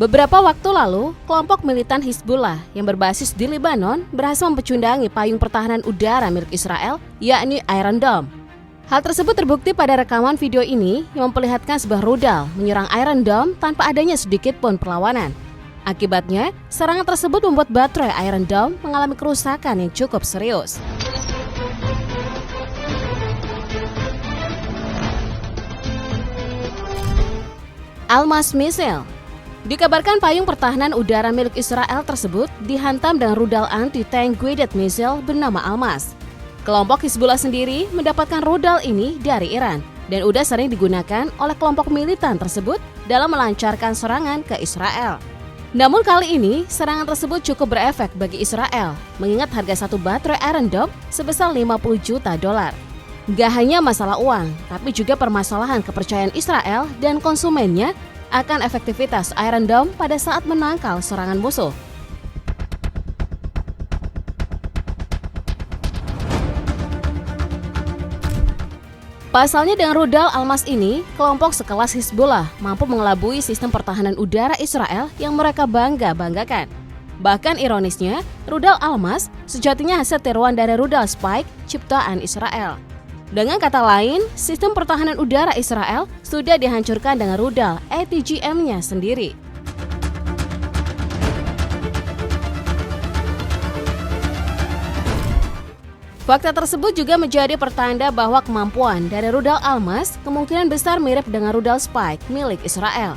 Beberapa waktu lalu, kelompok militan Hizbullah yang berbasis di Lebanon berhasil mempecundangi payung pertahanan udara milik Israel, yakni Iron Dome. Hal tersebut terbukti pada rekaman video ini yang memperlihatkan sebuah rudal menyerang Iron Dome tanpa adanya sedikit pun perlawanan. Akibatnya, serangan tersebut membuat baterai Iron Dome mengalami kerusakan yang cukup serius. Almas Missile. Dikabarkan payung pertahanan udara milik Israel tersebut dihantam dengan rudal anti-tank guided missile bernama Almas. Kelompok Hizbullah sendiri mendapatkan rudal ini dari Iran dan udah sering digunakan oleh kelompok militan tersebut dalam melancarkan serangan ke Israel. Namun kali ini, serangan tersebut cukup berefek bagi Israel, mengingat harga satu baterai Iron Dome sebesar 50 juta dolar. Gak hanya masalah uang, tapi juga permasalahan kepercayaan Israel dan konsumennya akan efektivitas Iron Dome pada saat menangkal serangan musuh. Pasalnya dengan rudal Almas ini, kelompok sekelas Hizbullah mampu mengelabui sistem pertahanan udara Israel yang mereka bangga-banggakan. Bahkan ironisnya, rudal Almas sejatinya hasil tiruan dari rudal Spike ciptaan Israel. Dengan kata lain, sistem pertahanan udara Israel sudah dihancurkan dengan rudal ATGM-nya sendiri. Fakta tersebut juga menjadi pertanda bahwa kemampuan dari rudal Almas kemungkinan besar mirip dengan rudal Spike milik Israel.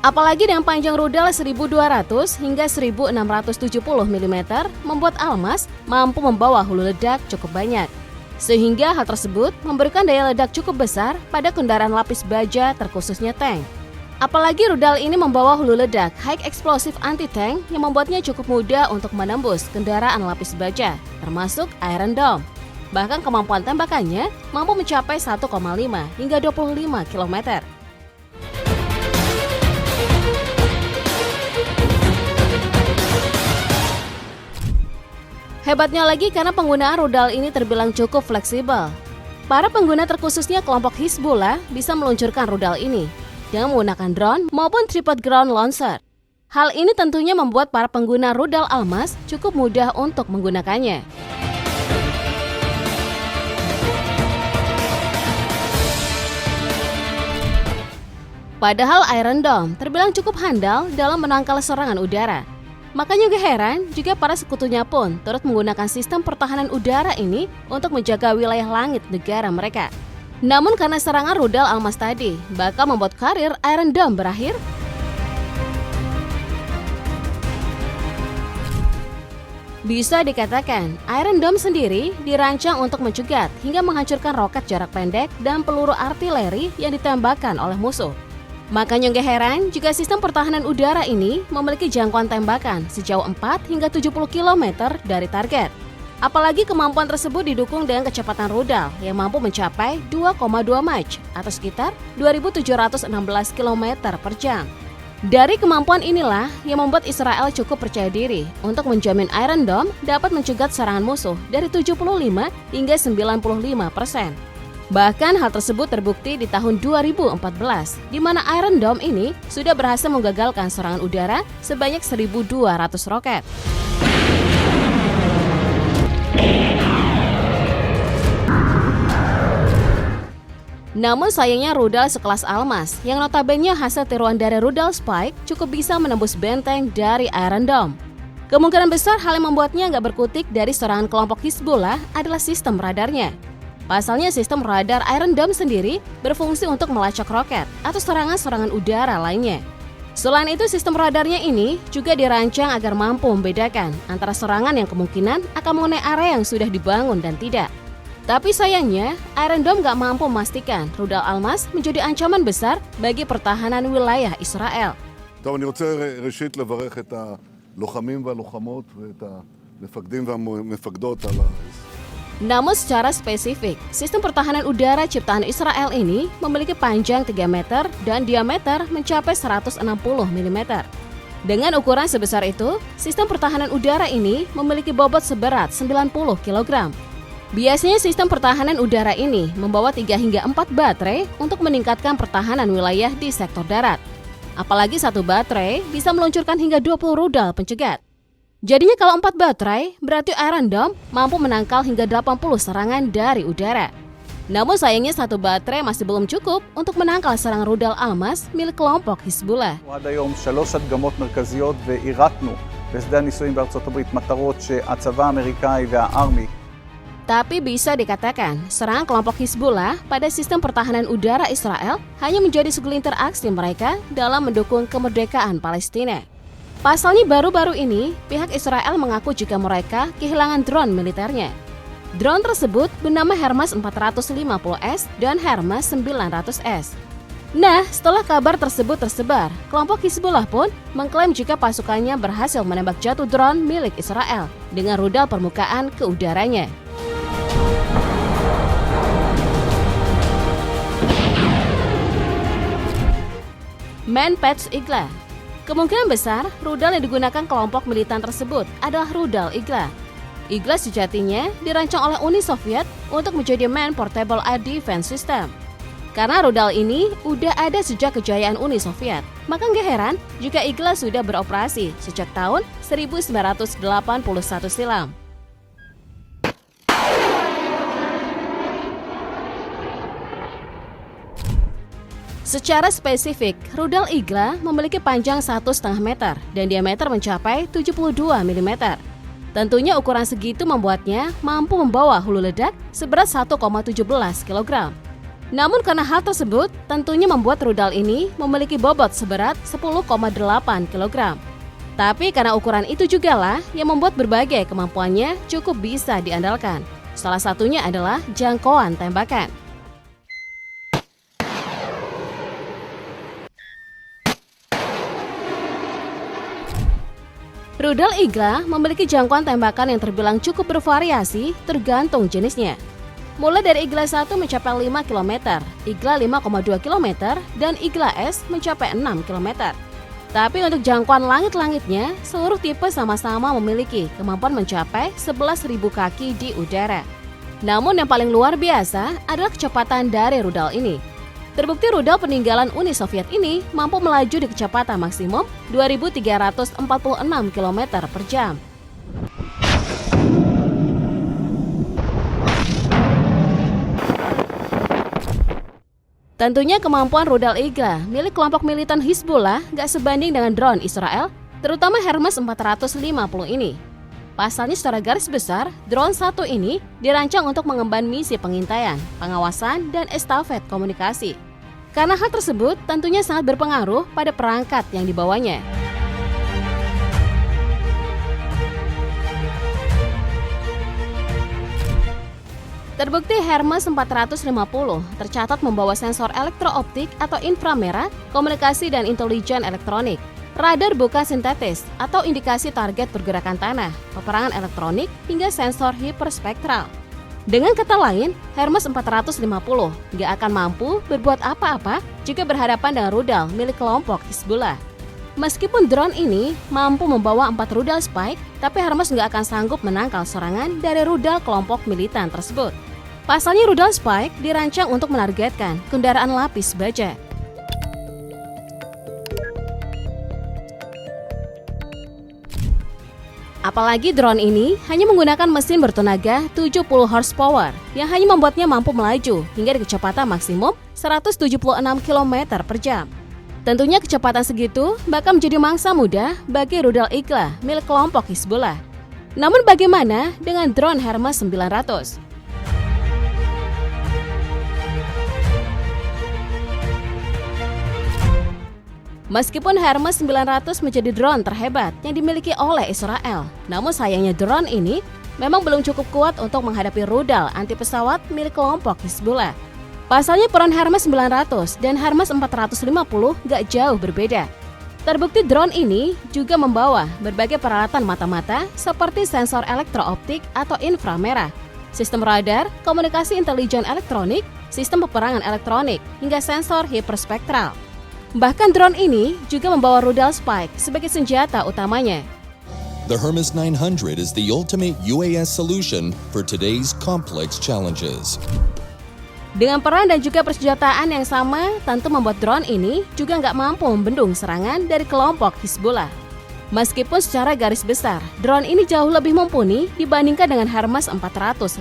Apalagi dengan panjang rudal 1200 hingga 1670 mm membuat Almas mampu membawa hulu ledak cukup banyak. Sehingga hal tersebut memberikan daya ledak cukup besar pada kendaraan lapis baja terkhususnya tank. Apalagi rudal ini membawa hulu ledak high explosive anti-tank yang membuatnya cukup mudah untuk menembus kendaraan lapis baja, termasuk Iron Dome. Bahkan kemampuan tembakannya mampu mencapai 1,5 hingga 25 km. Hebatnya lagi karena penggunaan rudal ini terbilang cukup fleksibel. Para pengguna terkhususnya kelompok Hizbullah bisa meluncurkan rudal ini dengan menggunakan drone maupun tripod ground launcher. Hal ini tentunya membuat para pengguna rudal Almas cukup mudah untuk menggunakannya. Padahal Iron Dome terbilang cukup handal dalam menangkal serangan udara. Makanya gak heran juga para sekutunya pun turut menggunakan sistem pertahanan udara ini untuk menjaga wilayah langit negara mereka. Namun karena serangan rudal Almas tadi bakal membuat karir Iron Dome berakhir, bisa dikatakan Iron Dome sendiri dirancang untuk mencegat hingga menghancurkan roket jarak pendek dan peluru artileri yang ditembakkan oleh musuh. Makanya gak heran jika sistem pertahanan udara ini memiliki jangkauan tembakan sejauh 4 hingga 70 km dari target. Apalagi kemampuan tersebut didukung dengan kecepatan rudal yang mampu mencapai 2,2 Mach atau sekitar 2.716 km per jam. Dari kemampuan inilah yang membuat Israel cukup percaya diri untuk menjamin Iron Dome dapat mencegat serangan musuh dari 75 hingga 95%. Bahkan hal tersebut terbukti di tahun 2014, di mana Iron Dome ini sudah berhasil menggagalkan serangan udara sebanyak 1.200 roket. Namun sayangnya rudal sekelas Almas, yang notabene hasil tiruan dari rudal Spike, cukup bisa menembus benteng dari Iron Dome. Kemungkinan besar hal yang membuatnya nggak berkutik dari serangan kelompok Hizbullah adalah sistem radarnya. Pasalnya sistem radar Iron Dome sendiri berfungsi untuk melacak roket atau serangan-serangan udara lainnya. Selain itu, sistem radarnya ini juga dirancang agar mampu membedakan antara serangan yang kemungkinan akan mengenai area yang sudah dibangun dan tidak. Tapi sayangnya, Iron Dome gak mampu memastikan rudal Almas menjadi ancaman besar bagi pertahanan wilayah Israel. טוב, אני רוצה ראשית לברך את הלוחמים והלוחמות ואת המפקדים והמפקדות על Namun secara spesifik, sistem pertahanan udara ciptaan Israel ini memiliki panjang 3 meter dan diameter mencapai 160 mm. Dengan ukuran sebesar itu, sistem pertahanan udara ini memiliki bobot seberat 90 kg. Biasanya sistem pertahanan udara ini membawa 3 hingga 4 baterai untuk meningkatkan pertahanan wilayah di sektor darat. Apalagi satu baterai bisa meluncurkan hingga 20 rudal pencegat. Jadinya kalau 4 baterai, berarti Iron Dome mampu menangkal hingga 80 serangan dari udara. Namun sayangnya satu baterai masih belum cukup untuk menangkal serangan rudal Almas milik kelompok Hizbullah. עד היום 3 הדגמות מרכזיות ואירתנו בשדה הניסויים בארצות הברית מטרות שהצבא האמריקאי והארמי. Tapi bisa dikatakan, serangan kelompok Hizbullah pada sistem pertahanan udara Israel hanya menjadi segelintir aksi mereka dalam mendukung kemerdekaan Palestina. Pasalnya baru-baru ini, pihak Israel mengaku jika mereka kehilangan drone militernya. Drone tersebut bernama Hermes 450S dan Hermes 900S. Nah, setelah kabar tersebut tersebar, kelompok Hizbullah pun mengklaim jika pasukannya berhasil menembak jatuh drone milik Israel dengan rudal permukaan ke udaranya. Man-Pads Igla. Kemungkinan besar, rudal yang digunakan kelompok militan tersebut adalah rudal Igla. Igla sejatinya dirancang oleh Uni Soviet untuk menjadi Man Portable Air Defense System. Karena rudal ini udah ada sejak kejayaan Uni Soviet, maka nggak heran jika Igla sudah beroperasi sejak tahun 1981 silam. Secara spesifik, rudal Igla memiliki panjang 1,5 meter dan diameter mencapai 72 mm. Tentunya ukuran segitu membuatnya mampu membawa hulu ledak seberat 1,17 kg. Namun karena hal tersebut, tentunya membuat rudal ini memiliki bobot seberat 10,8 kg. Tapi karena ukuran itu jugalah yang membuat berbagai kemampuannya cukup bisa diandalkan. Salah satunya adalah jangkauan tembakan. Rudal Igla memiliki jangkauan tembakan yang terbilang cukup bervariasi tergantung jenisnya. Mulai dari Igla 1 mencapai 5 km, Igla 5,2 km, dan Igla S mencapai 6 km. Tapi untuk jangkauan langit-langitnya, seluruh tipe sama-sama memiliki kemampuan mencapai 11.000 kaki di udara. Namun yang paling luar biasa adalah kecepatan dari rudal ini. Terbukti rudal peninggalan Uni Soviet ini mampu melaju di kecepatan maksimum 2.346 km per jam. Tentunya kemampuan rudal Igla milik kelompok militan Hizbullah gak sebanding dengan drone Israel, terutama Hermes 450 ini. Pasalnya secara garis besar, drone satu ini dirancang untuk mengemban misi pengintaian, pengawasan, dan estafet komunikasi. Karena hal tersebut tentunya sangat berpengaruh pada perangkat yang dibawanya. Terbukti Hermes 450 tercatat membawa sensor elektrooptik atau inframerah, komunikasi dan intelijen elektronik, radar bukan sintetis atau indikasi target pergerakan tanah, peperangan elektronik, hingga sensor hiperspektral. Dengan kata lain, Hermes 450 gak akan mampu berbuat apa-apa jika berhadapan dengan rudal milik kelompok Hizbullah. Meskipun drone ini mampu membawa 4 rudal Spike, tapi Hermes gak akan sanggup menangkal serangan dari rudal kelompok militan tersebut. Pasalnya rudal Spike dirancang untuk menargetkan kendaraan lapis baja. Apalagi drone ini hanya menggunakan mesin bertenaga 70 horsepower yang hanya membuatnya mampu melaju hingga di kecepatan maksimum 176 km per jam. Tentunya kecepatan segitu bakal menjadi mangsa muda bagi rudal Igla milik kelompok Hizbullah. Namun bagaimana dengan drone Hermes 900? Meskipun Hermes 900 menjadi drone terhebat yang dimiliki oleh Israel, namun sayangnya drone ini memang belum cukup kuat untuk menghadapi rudal anti pesawat milik kelompok Hizbullah. Pasalnya peran Hermes 900 dan Hermes 450 gak jauh berbeda. Terbukti drone ini juga membawa berbagai peralatan mata-mata seperti sensor elektrooptik atau inframerah, sistem radar, komunikasi intelijen elektronik, sistem peperangan elektronik, hingga sensor hiperspektral. Bahkan drone ini juga membawa rudal Spike sebagai senjata utamanya. The Hermes 900 is the ultimate UAS solution for today's complex challenges. Dengan peran dan juga persenjataan yang sama, tentu membuat drone ini juga nggak mampu membendung serangan dari kelompok Hizbullah. Meskipun secara garis besar, drone ini jauh lebih mumpuni dibandingkan dengan Hermes 450.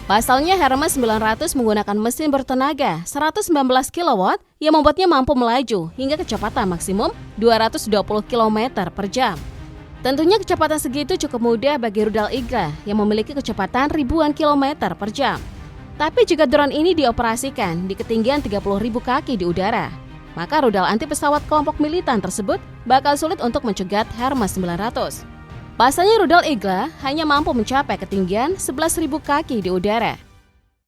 Pasalnya Hermes 900 menggunakan mesin bertenaga 119 kW yang membuatnya mampu melaju hingga kecepatan maksimum 220 km per jam. Tentunya kecepatan segitu cukup mudah bagi rudal Igla yang memiliki kecepatan ribuan kilometer per jam. Tapi jika drone ini dioperasikan di ketinggian 30.000 kaki di udara, maka rudal anti pesawat kelompok militan tersebut bakal sulit untuk mencegat Hermes 900. Pasalnya rudal Igla hanya mampu mencapai ketinggian 11.000 kaki di udara.